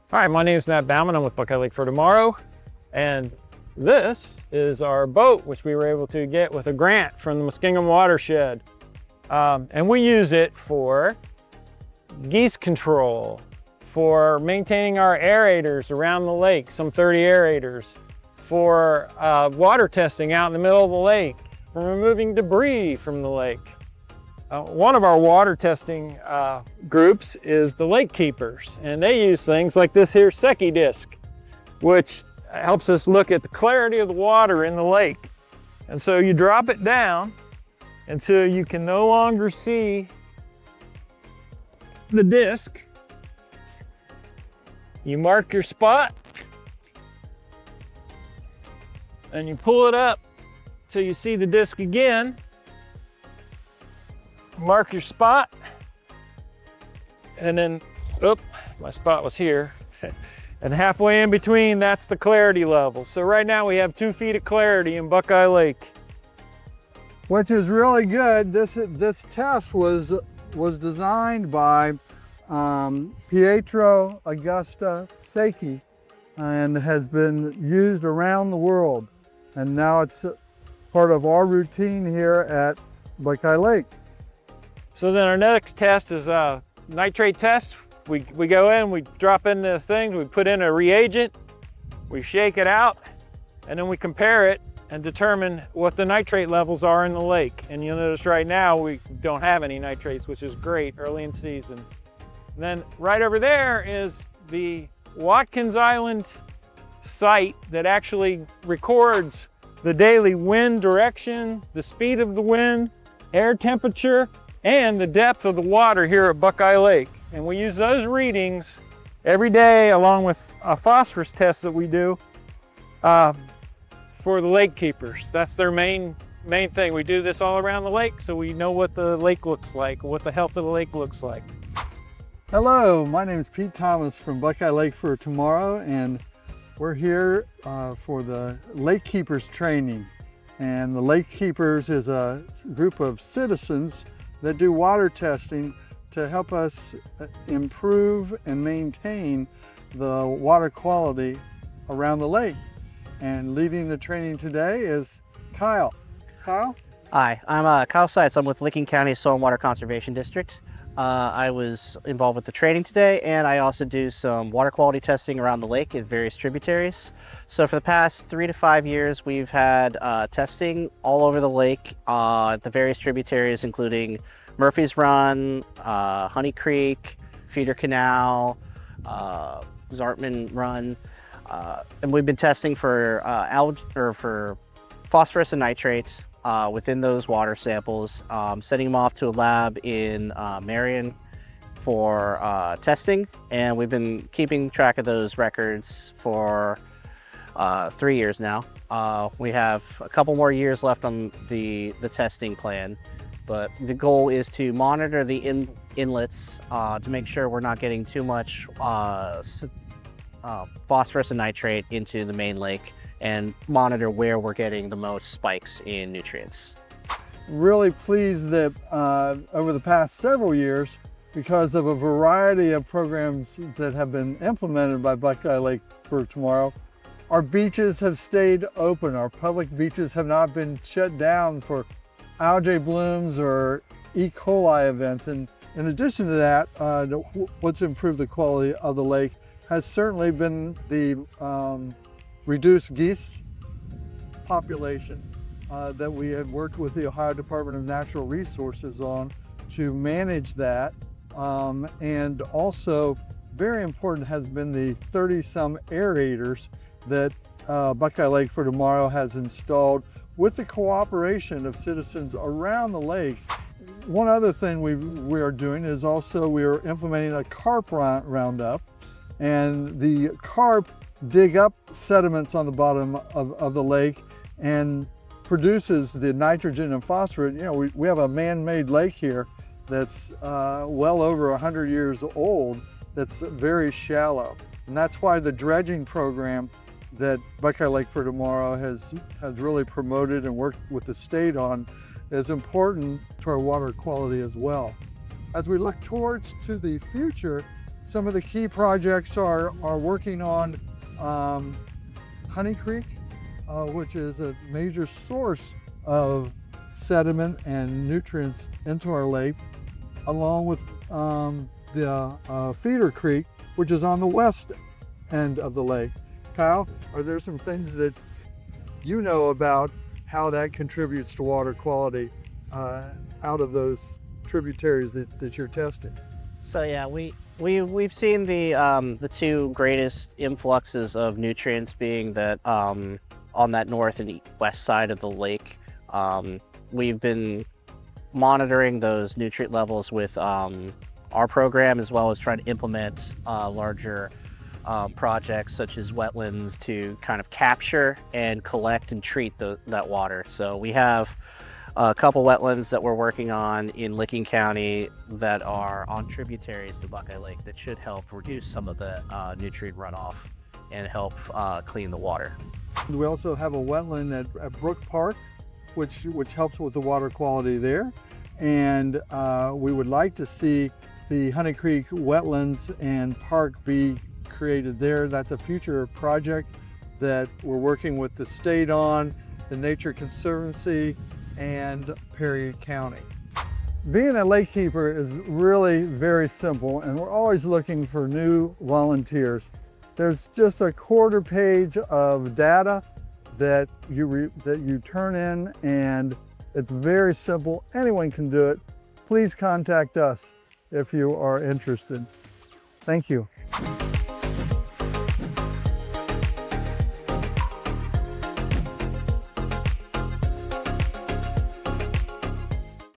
Hi, my name is Matt Baumann. I'm with Buckeye Lake for Tomorrow, and this is our boat, which we were able to get with a grant from the Muskingum watershed. And we use it for geese control, for maintaining our aerators around the lake, some 30 aerators, for water testing out in the middle of the lake, for removing debris from the lake. One of our water testing groups is the lake keepers, and they use things like this here Secchi disc, which helps us look at the clarity of the water in the lake. And so you drop it down until you can no longer see the disc. You mark your spot, and you pull it up till you see the disc again. Mark your spot, and then, my spot was here. And halfway in between, that's the clarity level. So right now we have 2 feet of clarity in Buckeye Lake. Which is really good. This test was designed by Pietro Augusta Secchi and has been used around the world. And now it's part of our routine here at Buckeye Lake. So then our next test is a nitrate test. We go in, we drop in the things, we put in a reagent, we shake it out, and then we compare it and determine what the nitrate levels are in the lake. And you'll notice right now we don't have any nitrates, which is great early in season. And then right over there is the Watkins Island site that actually records the daily wind direction, the speed of the wind, air temperature, and the depth of the water here at Buckeye Lake. And we use those readings every day along with a phosphorus test that we do for the lake keepers. That's their main thing. We do this all around the lake so we know what the lake looks like, what the health of the lake looks like. Hello, my name is Pete Thomas from Buckeye Lake for Tomorrow, and we're here for the Lake Keepers training. And the Lake Keepers is a group of citizens that do water testing to help us improve and maintain the water quality around the lake. And leading the training today is Kyle. Kyle? Hi, I'm Kyle Seitz. I'm with Licking County Soil and Water Conservation District. I was involved with the training today, and I also do some water quality testing around the lake in various tributaries. So for the past 3 to 5 years, we've had testing all over the lake at the various tributaries, including Murphy's Run, Honey Creek, Feeder Canal, Zartman Run, and we've been testing for for phosphorus and nitrate within those water samples, sending them off to a lab in Marion for testing, and we've been keeping track of those records for 3 years now. We have a couple more years left on the testing plan, but the goal is to monitor the inlets to make sure we're not getting too much phosphorus and nitrate into the main lake, and monitor where we're getting the most spikes in nutrients. Really pleased that over the past several years, because of a variety of programs that have been implemented by Buckeye Lake for Tomorrow, our beaches have stayed open. Our public beaches have not been shut down for algae blooms or E. coli events. And in addition to that, what's improved the quality of the lake has certainly been the reduced geese population that we had worked with the Ohio Department of Natural Resources on to manage that. And also, very important has been the 30-some aerators that Buckeye Lake for Tomorrow has installed with the cooperation of citizens around the lake. One other thing we are doing is also we are implementing a carp roundup, and the carp dig up sediments on the bottom of the lake and produces the nitrogen and phosphorus. You know, we have a man-made lake here that's well over 100 years old, that's very shallow. And that's why the dredging program that Buckeye Lake for Tomorrow has really promoted and worked with the state on is important to our water quality as well. As we look towards to the future, Some of the key projects are working on Honey Creek, which is a major source of sediment and nutrients into our lake, along with the Feeder Creek, which is on the west end of the lake. Kyle, are there some things that you know about how that contributes to water quality out of those tributaries that you're testing? So yeah, we've seen the two greatest influxes of nutrients being that on that north and west side of the lake. We've been monitoring those nutrient levels with our program, as well as trying to implement larger projects such as wetlands to kind of capture and collect and treat that water. So we have a couple wetlands that we're working on in Licking County that are on tributaries to Buckeye Lake that should help reduce some of the nutrient runoff and help clean the water. We also have a wetland at Brook Park, which helps with the water quality there. And we would like to see the Honey Creek wetlands and park be created there. That's a future project that we're working with the state on, the Nature Conservancy, and Perry County. Being a lake keeper is really very simple, and we're always looking for new volunteers. There's just a quarter page of data that you turn in, and it's very simple. Anyone can do it. Please contact us if you are interested. Thank you.